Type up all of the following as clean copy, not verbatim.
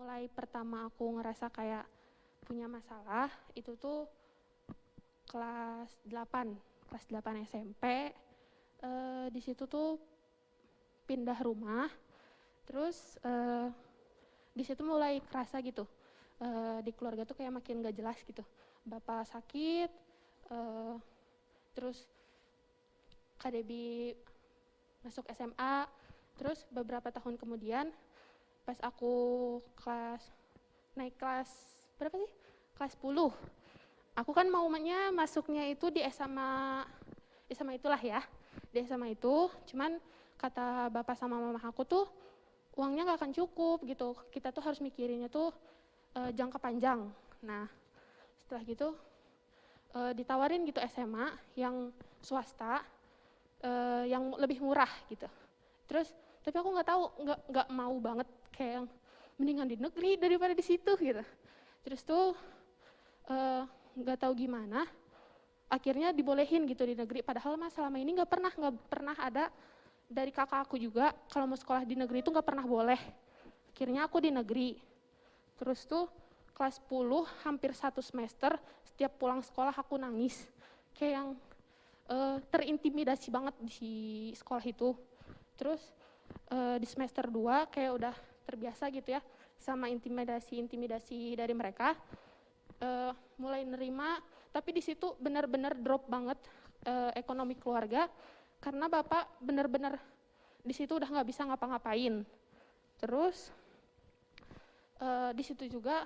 mulai pertama aku ngerasa kayak punya masalah itu tuh kelas 8, kelas 8 SMP. Di situ tuh pindah rumah, terus di situ mulai kerasa gitu. Di keluarga tuh kayak makin gak jelas gitu. Bapak sakit, terus Kak Debbie masuk SMA, terus beberapa tahun kemudian pas aku naik kelas berapa sih? Kelas 10. Aku kan maunya masuknya itu di SMA itulah ya. Di SMA itu, cuman kata bapak sama mama aku tuh uangnya nggak akan cukup gitu. Kita tuh harus mikirinnya tuh jangka panjang. Nah, setelah gitu ditawarin gitu SMA yang swasta yang lebih murah gitu. Terus tapi aku nggak tahu, nggak mau banget kayak yang mendingan di negeri daripada di situ gitu. Terus tuh nggak tahu gimana akhirnya dibolehin gitu di negeri, padahal mah selama ini nggak pernah ada dari kakak aku juga kalau mau sekolah di negeri itu nggak pernah boleh. Akhirnya aku di negeri. Terus tuh kelas 10 hampir 1 semester setiap pulang sekolah aku nangis kayak yang terintimidasi banget di sekolah itu. Terus di semester 2 kayak udah terbiasa gitu ya sama intimidasi dari mereka, mulai nerima, tapi di situ benar-benar drop banget ekonomi keluarga karena bapak benar-benar di situ udah nggak bisa ngapa-ngapain. Terus di situ juga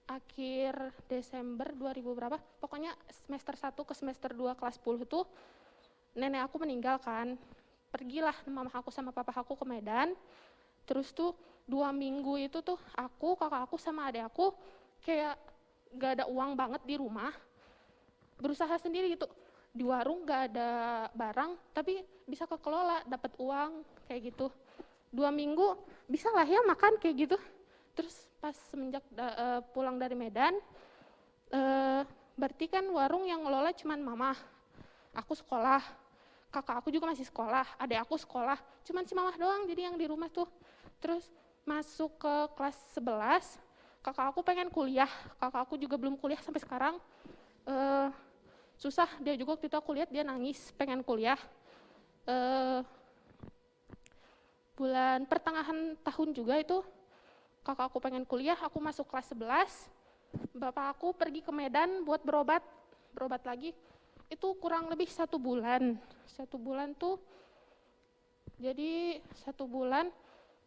akhir Desember 2000 berapa, pokoknya semester 1 ke semester 2 kelas 10 tuh nenek aku meninggal kan. Pergilah mama aku sama papa aku ke Medan. Terus tuh 2 minggu itu tuh aku, kakak aku sama adik aku kayak gak ada uang banget di rumah. Berusaha sendiri gitu. Di warung gak ada barang, tapi bisa kekelola, dapat uang kayak gitu. 2 minggu bisa lah ya makan kayak gitu. Terus pas semenjak pulang dari Medan, berarti kan warung yang ngelola cuman mama. Aku sekolah, kakak aku juga masih sekolah, adik aku sekolah, cuman si mama doang jadi yang di rumah tuh. Terus masuk ke kelas 11, kakak aku pengen kuliah, kakak aku juga belum kuliah sampai sekarang. Susah, dia juga waktu itu aku lihat dia nangis pengen kuliah. Bulan pertengahan tahun juga itu kakak aku pengen kuliah, aku masuk kelas 11, bapak aku pergi ke Medan buat berobat lagi. Itu kurang lebih 1 bulan. 1 bulan tuh, jadi 1 bulan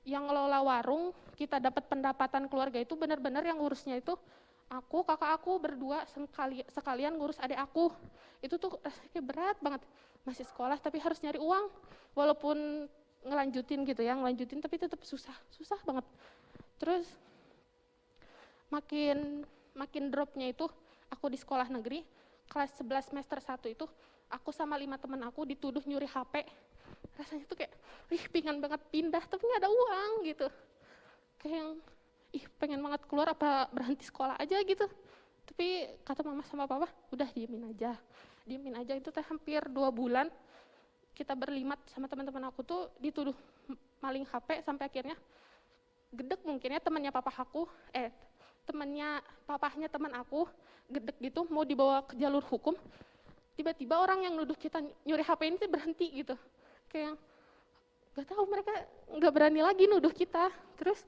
yang ngelola warung, kita dapat pendapatan keluarga itu benar-benar yang ngurusnya itu aku, kakak aku berdua sekalian ngurus adik aku. Itu tuh rasanya berat banget. Masih sekolah tapi harus nyari uang. Walaupun ngelanjutin gitu ya, tapi tetap susah banget. Terus makin dropnya itu aku di sekolah negeri, kelas 11 semester 1 itu aku sama 5 teman aku dituduh nyuri HP. Rasanya tuh kayak, pengen banget pindah tapi nggak ada uang gitu. Kayak yang, pengen banget keluar apa berhenti sekolah aja gitu. Tapi kata mama sama papa, udah diemin aja. Itu teh hampir 2 bulan kita berlimat sama teman-teman aku tuh dituduh maling HP sampai akhirnya gedek mungkin ya temannya papahnya teman aku gedek gitu mau dibawa ke jalur hukum. Tiba-tiba orang yang nuduh kita nyuri HP ini berhenti gitu. Kayak gak tahu, mereka gak berani lagi nuduh kita. Terus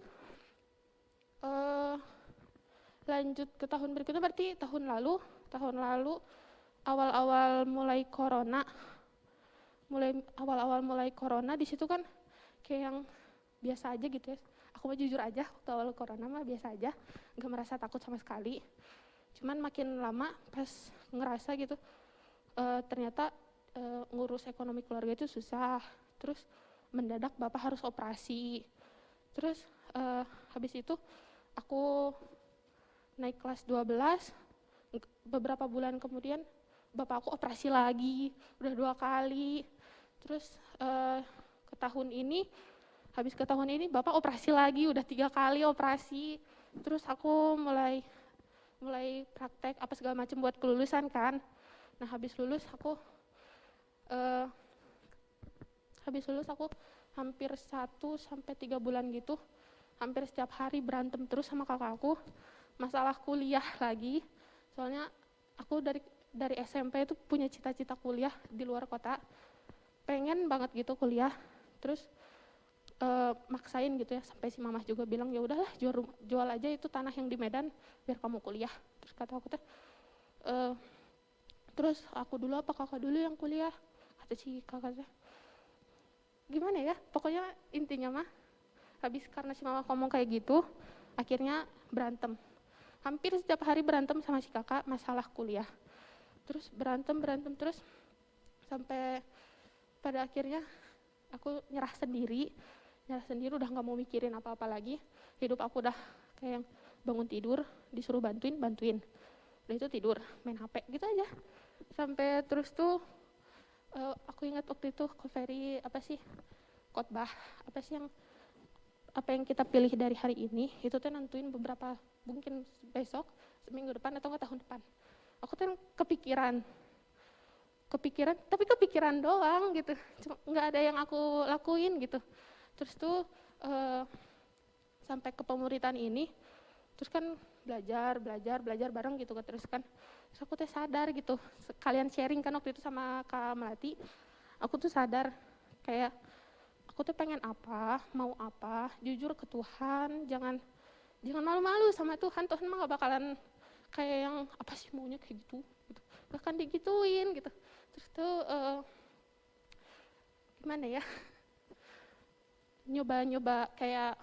lanjut ke tahun berikutnya, berarti tahun lalu awal-awal mulai corona di situ kan kayak yang biasa aja gitu ya. Aku mah jujur aja waktu awal corona mah biasa aja, gak merasa takut sama sekali. Cuman makin lama pas ngerasa gitu, ternyata ngurus ekonomi keluarga itu susah. Terus mendadak bapak harus operasi. Terus habis itu aku naik kelas 12, beberapa bulan kemudian bapak aku operasi lagi, udah 2 kali. Terus habis ke tahun ini bapak operasi lagi, udah 3 kali operasi. Terus aku mulai praktek apa segala macam buat kelulusan kan. Nah habis lulus aku hampir 1 sampai 3 bulan gitu hampir setiap hari berantem terus sama kakakku masalah kuliah lagi. Soalnya aku dari SMP itu punya cita-cita kuliah di luar kota, pengen banget gitu kuliah. Terus maksain gitu ya, sampai si mamah juga bilang ya udahlah jual aja itu tanah yang di Medan biar kamu kuliah. Terus kata aku teh terus aku dulu apa kakak dulu yang kuliah, kata si kakak teh. Gimana ya, pokoknya intinya mah habis karena si mama ngomong kayak gitu akhirnya berantem, hampir setiap hari berantem sama si kakak masalah kuliah. Terus berantem terus sampai pada akhirnya aku nyerah sendiri udah nggak mau mikirin apa-apa lagi. Hidup aku udah kayak yang bangun tidur disuruh bantuin, udah itu tidur main HP gitu aja. Sampai terus tuh aku ingat waktu itu Ferry khotbah apa yang kita pilih dari hari ini itu tuh nentuin beberapa, mungkin besok, seminggu depan atau tahun depan. Aku tuh kepikiran tapi kepikiran doang gitu, cuma nggak ada yang aku lakuin gitu. Terus tuh sampai ke pemuritan ini, terus kan belajar bareng gitu kan. Terus aku tuh sadar gitu, kalian sharing kan waktu itu sama Kak Melati, aku tuh sadar kayak aku tuh pengen apa, mau apa, jujur ke Tuhan, jangan malu-malu sama Tuhan mah gak bakalan kayak yang apa sih maunya kayak gitu, gak akan digituin gitu. Terus tuh gimana ya, nyoba kayak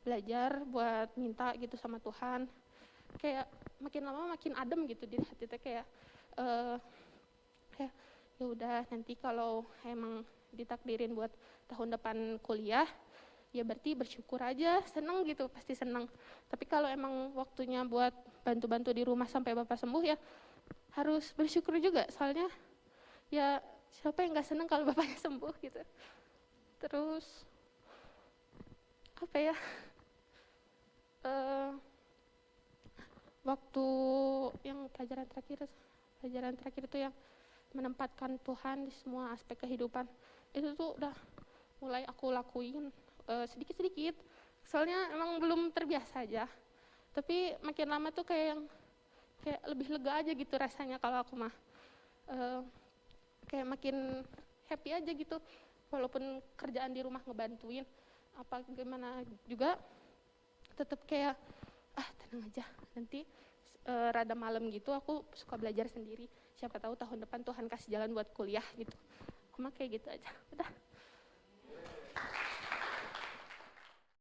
belajar buat minta gitu sama Tuhan, kayak makin lama makin adem gitu di hati teh, kayak ya udah nanti kalau emang ditakdirin buat tahun depan kuliah ya berarti bersyukur aja, seneng gitu, pasti seneng. Tapi kalau emang waktunya buat bantu-bantu di rumah sampai bapak sembuh ya harus bersyukur juga, soalnya ya siapa yang gak seneng kalau bapaknya sembuh gitu. Terus apa ya, waktu yang pelajaran terakhir itu yang menempatkan Tuhan di semua aspek kehidupan, itu tuh udah mulai aku lakuin sedikit-sedikit. Soalnya emang belum terbiasa aja, tapi makin lama tuh kayak lebih lega aja gitu rasanya kalau aku mah. Kayak makin happy aja gitu, walaupun kerjaan di rumah ngebantuin apa gimana juga, tetap kayak tenang aja, nanti rada malam gitu aku suka belajar sendiri, siapa tahu tahun depan Tuhan kasih jalan buat kuliah gitu. Aku mah kayak gitu aja, udah.